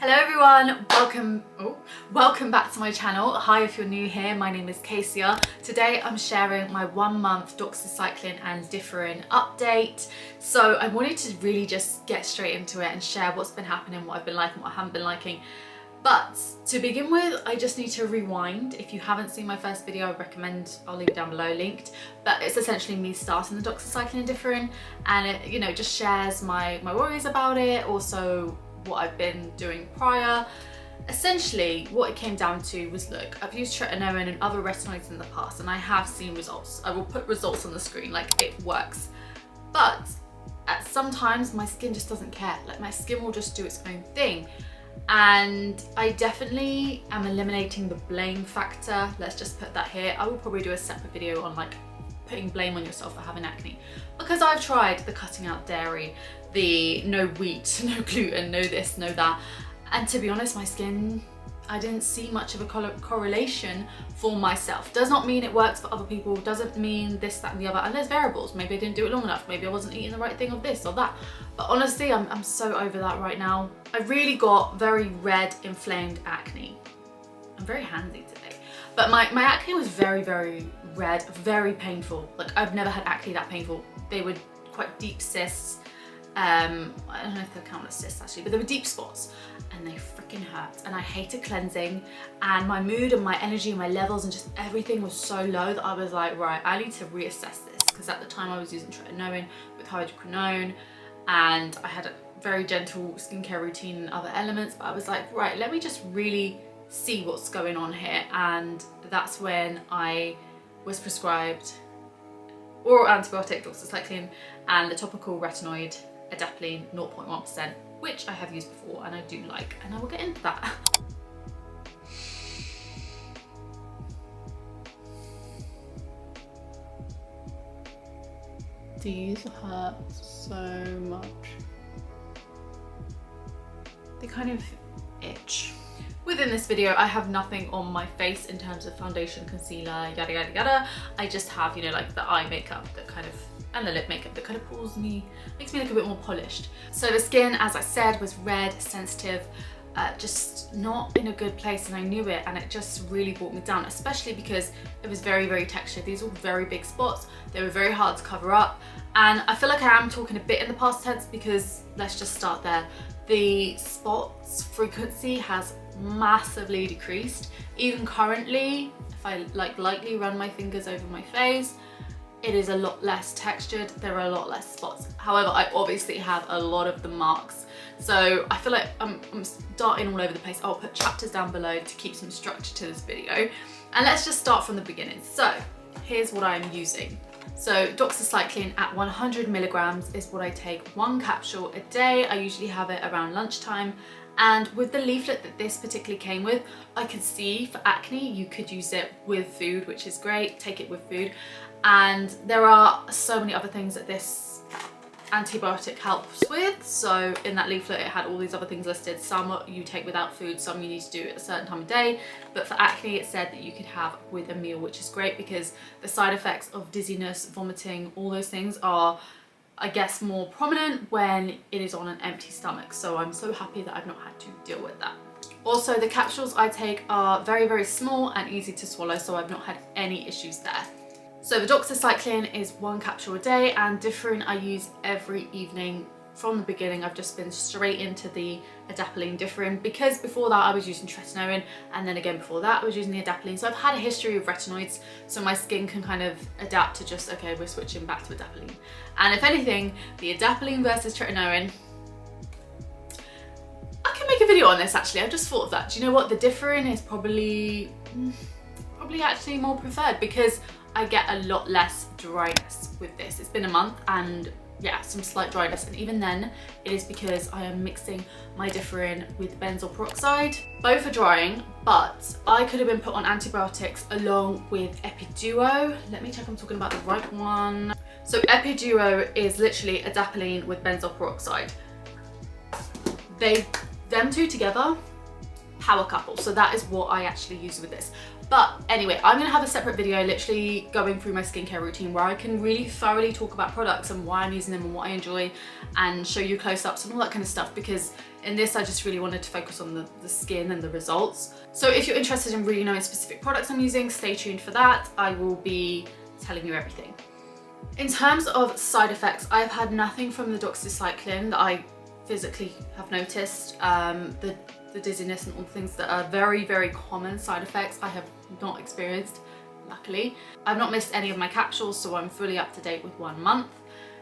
Hello everyone, welcome back to my channel. Hi if you're new here, my name is Kasia. Today I'm sharing my 1 month Doxycycline and Differin update. So I wanted to really just get straight into it and share what's been happening, what I've been liking, what I haven't been liking. But to begin with, I just need to rewind. If you haven't seen my first video, I recommend, I'll leave it down below linked. But it's essentially me starting the Doxycycline and Differin, and it, you know, just shares my worries about it, also what I've been doing prior. Essentially what it came down to was, look, I've used tretinoin and other retinoids in the past and I have seen results. I will put results on the screen, like it works. But at sometimes my skin just doesn't care. Like my skin will just do its own thing. And I definitely am eliminating the blame factor. Let's just put that here. I will probably do a separate video on like putting blame on yourself for having acne, because I've tried the cutting out dairy, the no wheat, no gluten, no this, no that, and to be honest, my skin, I didn't see much of a correlation for myself. Does not mean it works for other people, doesn't mean this, that and the other, and there's variables. Maybe I didn't do it long enough, maybe I wasn't eating the right thing of this or that, but honestly I'm so over that right now. I really got very red, inflamed acne. I'm very handy today. But my acne was very, very red, very painful. Like I've never had acne that painful. They were quite deep cysts. I don't know if they'll count as cysts actually, but they were deep spots and they freaking hurt. And I hated cleansing, and my mood and my energy and my levels and just everything was so low that I was like, right, I need to reassess this, because at the time I was using tretinoin with hydroquinone and I had a very gentle skincare routine and other elements, but I was like, right, let me just really see what's going on here. And that's when I was prescribed oral antibiotic doxycycline and the topical retinoid adapalene 0.1%, which I have used before and I do like, and I will get into that. These hurt so much. They kind of itch. Within this video, I have nothing on my face in terms of foundation, concealer, yada yada yada. I just have, you know, like the eye makeup that kind of, and the lip makeup that kind of pulls me, makes me look a bit more polished. So the skin, as I said, was red, sensitive, just not in a good place, and I knew it, and it just really brought me down, especially because it was very, very textured. These were very big spots. They were very hard to cover up. And I feel like I am talking a bit in the past tense, because let's just start there. The spots frequency has massively decreased. Even currently, if I like lightly run my fingers over my face, it is a lot less textured. There are a lot less spots. However, I obviously have a lot of the marks. So I feel like I'm darting all over the place. I'll put chapters down below to keep some structure to this video. And let's just start from the beginning. So here's what I'm using. So doxycycline at 100 milligrams is what I take, 1 capsule a day. I usually have it around lunchtime. And with the leaflet that this particularly came with, I could see for acne, you could use it with food, which is great, take it with food. And there are so many other things that this antibiotic helps with. So in that leaflet, it had all these other things listed. Some you take without food, some you need to do at a certain time of day. But for acne, it said that you could have with a meal, which is great because the side effects of dizziness, vomiting, all those things are, I guess, more prominent when it is on an empty stomach. So I'm so happy that I've not had to deal with that. Also, the capsules I take are very, very small and easy to swallow, so I've not had any issues there. So the doxycycline is 1 capsule a day, and Differin I use every evening. From the beginning, I've just been straight into the adapalene Differin, because before that I was using tretinoin, and then again before that I was using the adapalene. So I've had a history of retinoids, so my skin can kind of adapt to just, okay, we're switching back to adapalene. And if anything, the adapalene versus tretinoin, I can make a video on this actually. I just thought of that. Do you know what? The Differin is probably actually more preferred, because I get a lot less dryness with this. It's been a month and yeah, some slight dryness, and even then it is because I am mixing my Differin with benzoyl peroxide. Both are drying, but I could have been put on antibiotics along with Epiduo. Let me check I'm talking about the right one. So Epiduo is literally adapalene with benzoyl peroxide. Them two together, power couple. So that is what I actually use with this. But anyway, I'm gonna have a separate video literally going through my skincare routine where I can really thoroughly talk about products and why I'm using them and what I enjoy, and show you close-ups and all that kind of stuff, because In this, I just really wanted to focus on the skin and the results. So if you're interested in really knowing specific products I'm using, stay tuned for that. I will be telling you everything. In terms of side effects, I've had nothing from the doxycycline that I physically have noticed. The dizziness and all the things that are very, very common side effects I have not experienced, luckily. I've not missed any of my capsules, so I'm fully up to date with 1 month.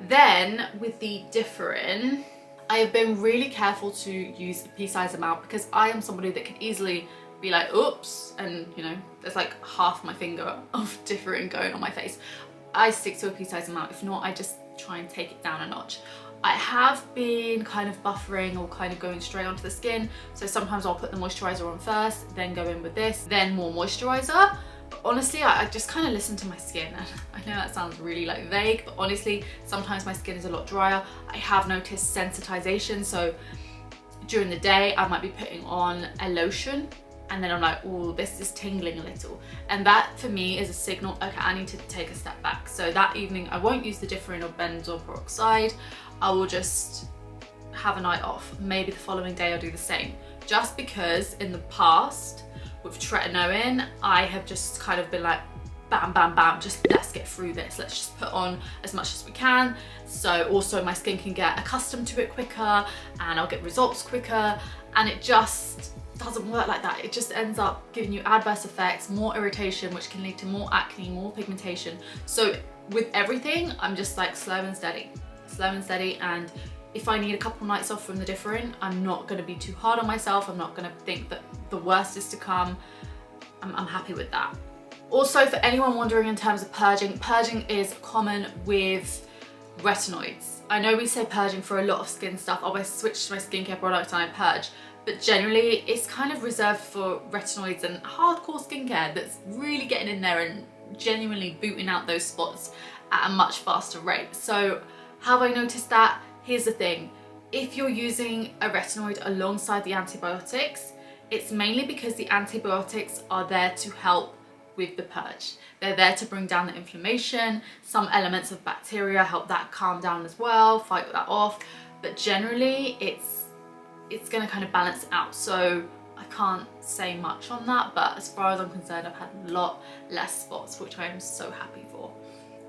Then with the Differin, I have been really careful to use a pea-sized amount because I am somebody that can easily be like, oops, and you know, there's like half my finger of Differin going on my face. I stick to a pea-sized amount. If not, I just try and take it down a notch. I have been kind of buffering or kind of going straight onto the skin. So sometimes I'll put the moisturizer on first, then go in with this, then more moisturizer. But honestly, I just kind of listen to my skin. I know that sounds really like vague, but honestly, sometimes my skin is a lot drier. I have noticed sensitization. So during the day, I might be putting on a lotion and then I'm like, oh, this is tingling a little. And that for me is a signal, okay, I need to take a step back. So that evening, I won't use the Differin or benzoyl peroxide. I will just have a night off. Maybe the following day I'll do the same. Just because in the past, with tretinoin, I have just kind of been like, bam, bam, bam, just let's get through this. Let's just put on as much as we can. So also my skin can get accustomed to it quicker and I'll get results quicker. And it just doesn't work like that. It just ends up giving you adverse effects, more irritation, which can lead to more acne, more pigmentation. So with everything, I'm just like slow and steady. And if I need a couple nights off from the Differin, I'm not going to be too hard on myself. I'm not going to think that the worst is to come. I'm happy with that. Also, for anyone wondering in terms of purging, purging is common with retinoids. I know we say purging for a lot of skin stuff. Oh, I switched to my skincare product and I purge. But generally, it's kind of reserved for retinoids and hardcore skincare that's really getting in there and genuinely booting out those spots at a much faster rate. So have I noticed that? Here's the thing. If you're using a retinoid alongside the antibiotics, it's mainly because the antibiotics are there to help with the purge. They're there to bring down the inflammation. Some elements of bacteria help that calm down as well, fight that off. But generally, it's going to kind of balance it out. So I can't say much on that, but as far as I'm concerned, I've had a lot less spots, which I am so happy for.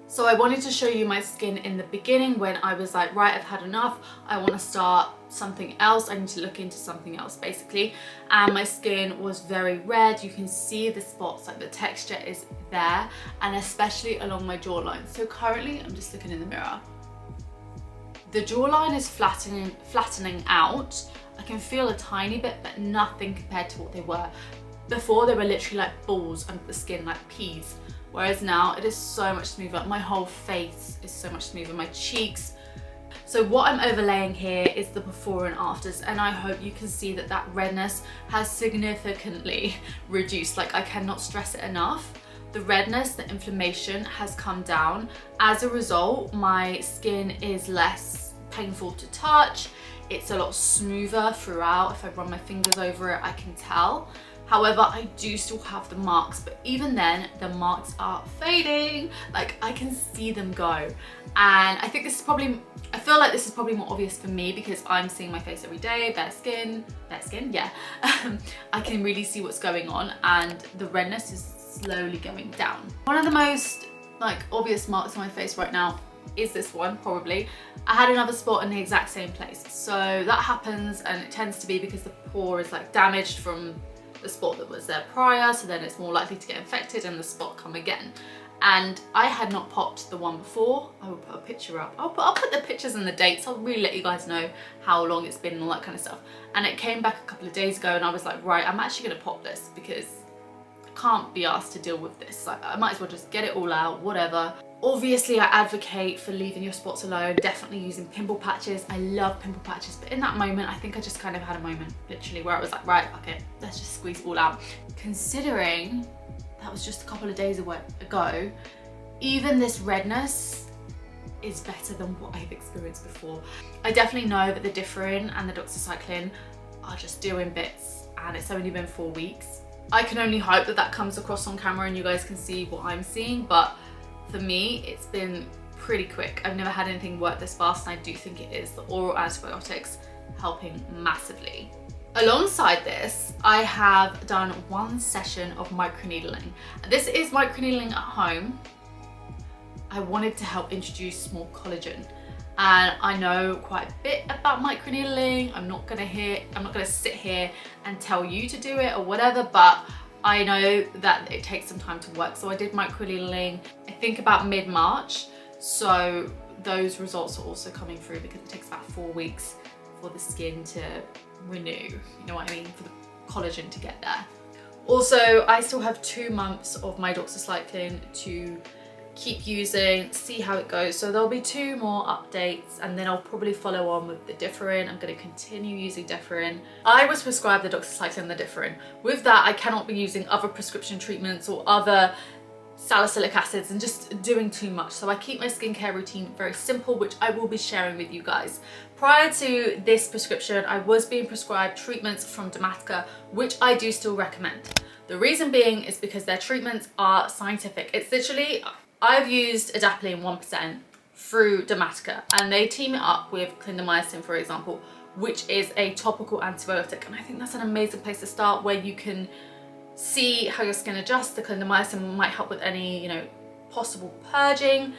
So I wanted to show you my skin in the beginning when I was like, right, I've had enough. I want to start something else. I need to look into something else basically. And my skin was very red. You can see the spots, like the texture is there, and especially along my jawline. So currently I'm just looking in the mirror. The jawline is flattening out. I can feel a tiny bit, but nothing compared to what they were. Before they were literally like balls under the skin, like peas. Whereas now it is so much smoother. My whole face is so much smoother, my cheeks. So what I'm overlaying here is the before and afters, and I hope you can see that that redness has significantly reduced. Like, I cannot stress it enough. The redness, the inflammation has come down. As a result, my skin is less painful to touch. It's a lot smoother throughout. If I run my fingers over it, I can tell. However, I do still have the marks, but even then, the marks are fading. Like, I can see them go. And I think this is probably, I feel like this is probably more obvious for me because I'm seeing my face every day, bare skin, yeah. I can really see what's going on, and the redness is slowly going down. One of the most like obvious marks on my face right now is this one, probably. I had another spot in the exact same place. So that happens, and it tends to be because the pore is like damaged from the spot that was there prior, so then it's more likely to get infected and the spot come again. And I had not popped the one before. I will put a picture up. I'll put the pictures and the dates. I'll really let you guys know how long it's been and all that kind of stuff. And it came back a couple of days ago, and I was like, right, I'm actually gonna pop this because I can't be asked to deal with this. Like, I might as well just get it all out, whatever. Obviously, I advocate for leaving your spots alone, definitely using pimple patches. I love pimple patches, but in that moment, I think I just kind of had a moment, literally, where I was like, right, okay, let's just squeeze it all out. Considering that was just a couple of days ago, even this redness is better than what I've experienced before. I definitely know that the Differin and the Doxycycline are just doing bits, and it's only been 4 weeks. I can only hope that that comes across on camera and you guys can see what I'm seeing, but for me, it's been pretty quick. I've never had anything work this fast, and I do think it is the oral antibiotics helping massively. Alongside this, I have done one session of microneedling. This is microneedling at home. I wanted to help introduce more collagen. And I know quite a bit about microneedling. I'm not gonna sit here and tell you to do it or whatever, but I know that it takes some time to work. So I did microneedling, I think about mid-March. So those results are also coming through because it takes about 4 weeks for the skin to renew, you know what I mean, for the collagen to get there. Also, I still have 2 months of my doxycycline to keep using, see how it goes. So there'll be 2 more updates and then I'll probably follow on with the Differin. I'm going to continue using Differin. I was prescribed the doxycycline and the Differin. With that, I cannot be using other prescription treatments or other salicylic acids and just doing too much. So I keep my skincare routine very simple, which I will be sharing with you guys. Prior to this prescription, I was being prescribed treatments from Dermatica, which I do still recommend. The reason being is because their treatments are scientific. It's literally, I've used adapalene 1% through Dermatica and they team it up with clindamycin, for example, which is a topical antibiotic. And I think that's an amazing place to start, where you can see how your skin adjusts. The clindamycin might help with any, you know, possible purging,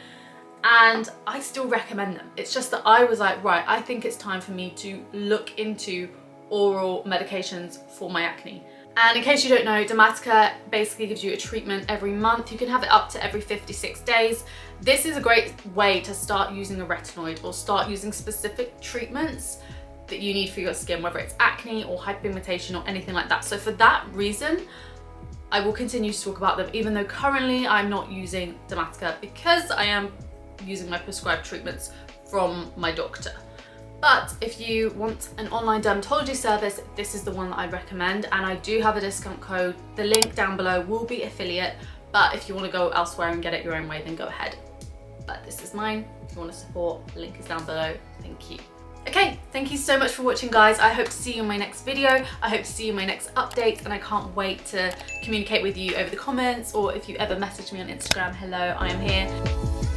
and I still recommend them. It's just that I was like, right, I think it's time for me to look into oral medications for my acne. And in case you don't know, Dermatica basically gives you a treatment every month. You can have it up to every 56 days. This is a great way to start using a retinoid or start using specific treatments that you need for your skin, whether it's acne or hyperpigmentation or anything like that. So for that reason, I will continue to talk about them, even though currently I'm not using Dermatica because I am using my prescribed treatments from my doctor. But if you want an online dermatology service, this is the one that I recommend, and I do have a discount code. The link down below will be affiliate, but if you want to go elsewhere and get it your own way, then go ahead. But this is mine. If you want to support, the link is down below. Thank you. Okay, thank you so much for watching, guys. I hope to see you in my next video. I hope to see you in my next update, and I can't wait to communicate with you over the comments, or if you ever message me on Instagram, hello, I am here.